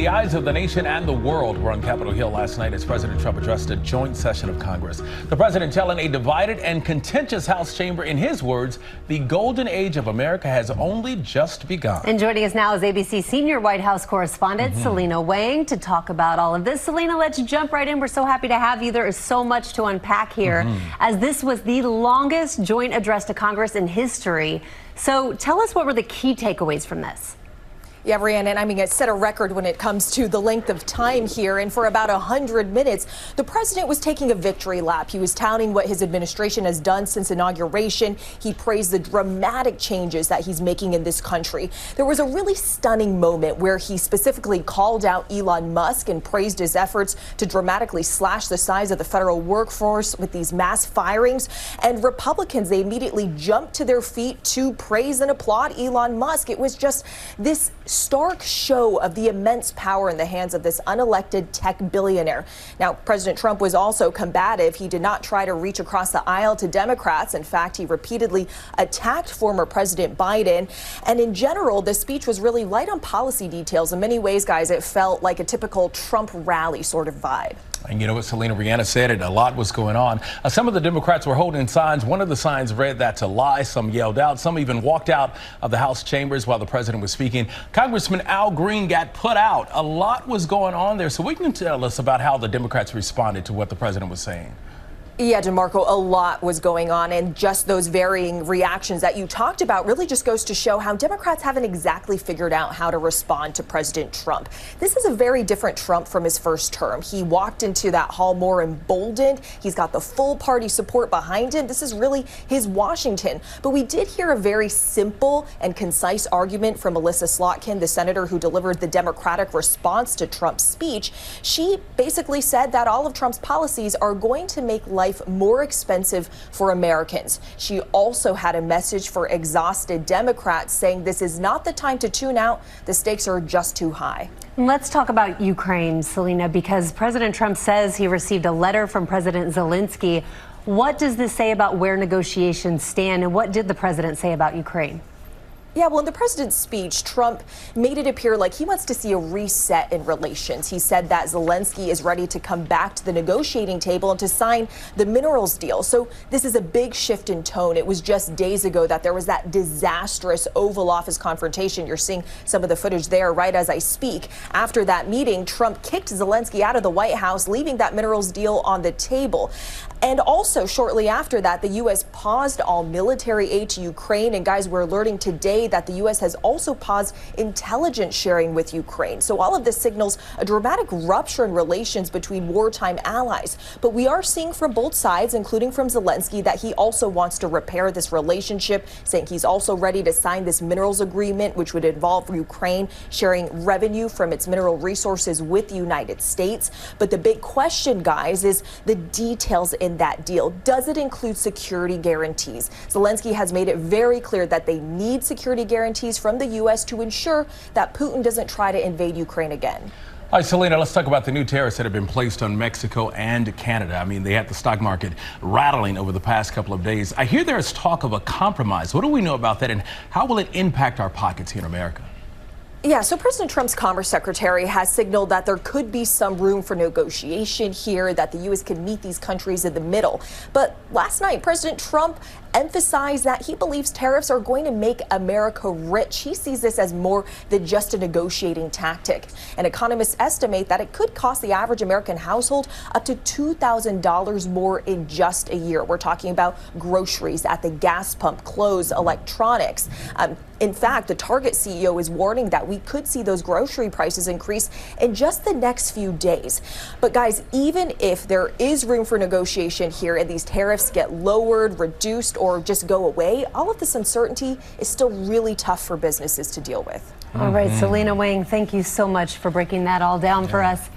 The eyes of the nation and the world were on Capitol Hill last night as President Trump addressed a joint session of Congress. The president telling a divided and contentious House chamber, in his words, the golden age of America has only just begun. And joining us now is ABC senior White House correspondent Selina Wang to talk about all of this. Selina, let's jump right in. We're so happy to have you. There is so much to unpack here, as this was the longest joint address to Congress in history. So tell us, what were the key takeaways from this? Yeah, Brianna, and I mean, it set a record when it comes to the length of time here. And for about 100 minutes, the president was taking a victory lap. He was touting what his administration has done since inauguration. He praised the dramatic changes that he's making in this country. There was a really stunning moment where he specifically called out Elon Musk and praised his efforts to dramatically slash the size of the federal workforce with these mass firings. And Republicans, they immediately jumped to their feet to praise and applaud Elon Musk. It was just this stark show of the immense power in the hands of this unelected tech billionaire. Now, President Trump was also combative. He did not try to reach across the aisle to Democrats. In fact, he repeatedly attacked former President Biden. And in general, the speech was really light on policy details. In many ways, guys, it felt like a typical Trump rally sort of vibe. And you know what Selena, Brianna said it, a lot was going on. Some of the Democrats were holding signs. One of the signs read "That's a lie." Some yelled out. Some even walked out of the House chambers while the president was speaking. Congressman Al Green got put out. A lot was going on there. So we can tell us about how the Democrats responded to what the president was saying. Yeah, DeMarco, a lot was going on, and just those varying reactions that you talked about really just goes to show how Democrats haven't exactly figured out how to respond to President Trump. This is a very different Trump from his first term. He walked into that hall more emboldened. He's got the full party support behind him. This is really his Washington. But we did hear a very simple and concise argument from Melissa Slotkin, the senator who delivered the Democratic response to Trump's speech. She basically said that all of Trump's policies are going to make life more expensive for Americans. She also had a message for exhausted Democrats, saying this is not the time to tune out. The stakes are just too high. Let's talk about Ukraine, Selina, because President Trump says he received a letter from President Zelensky. What does this say about where negotiations stand, and what did the president say about Ukraine? Yeah, well, in the president's speech, Trump made it appear like he wants to see a reset in relations. He said that Zelensky is ready to come back to the negotiating table and to sign the minerals deal. So this is a big shift in tone. It was just days ago that there was that disastrous Oval Office confrontation. You're seeing some of the footage there right as I speak. After that meeting, Trump kicked Zelensky out of the White House, leaving that minerals deal on the table. And also, shortly after that, the U.S. paused all military aid to Ukraine. And guys, we're alerting today that the U.S. has also paused intelligence sharing with Ukraine. So all of this signals a dramatic rupture in relations between wartime allies. But we are seeing from both sides, including from Zelensky, that he also wants to repair this relationship, saying he's also ready to sign this minerals agreement, which would involve Ukraine sharing revenue from its mineral resources with the United States. But the big question, guys, is the details in that deal. Does it include security guarantees? Zelensky has made it very clear that they need security guarantees from the U.S. to ensure that Putin doesn't try to invade Ukraine again. All right, Selena, let's talk about the new tariffs that have been placed on Mexico and Canada. I mean, they had the stock market rattling over the past couple of days. I hear there is talk of a compromise. What do we know about that, and how will it impact our pockets here in America? Yeah, so President Trump's Commerce Secretary has signaled that there could be some room for negotiation here, that the U.S. can meet these countries in the middle. But last night, President Trump emphasized that he believes tariffs are going to make America rich. He sees this as more than just a negotiating tactic. And economists estimate that it could cost the average American household up to $2,000 more in just a year. We're talking about groceries at the gas pump, clothes, electronics. In fact, the Target CEO is warning that we could see those grocery prices increase in just the next few days. But guys, even if there is room for negotiation here and these tariffs get lowered, reduced, or just go away, all of this uncertainty is still really tough for businesses to deal with. All right, Selina Wang, thank you so much for breaking that all down for us.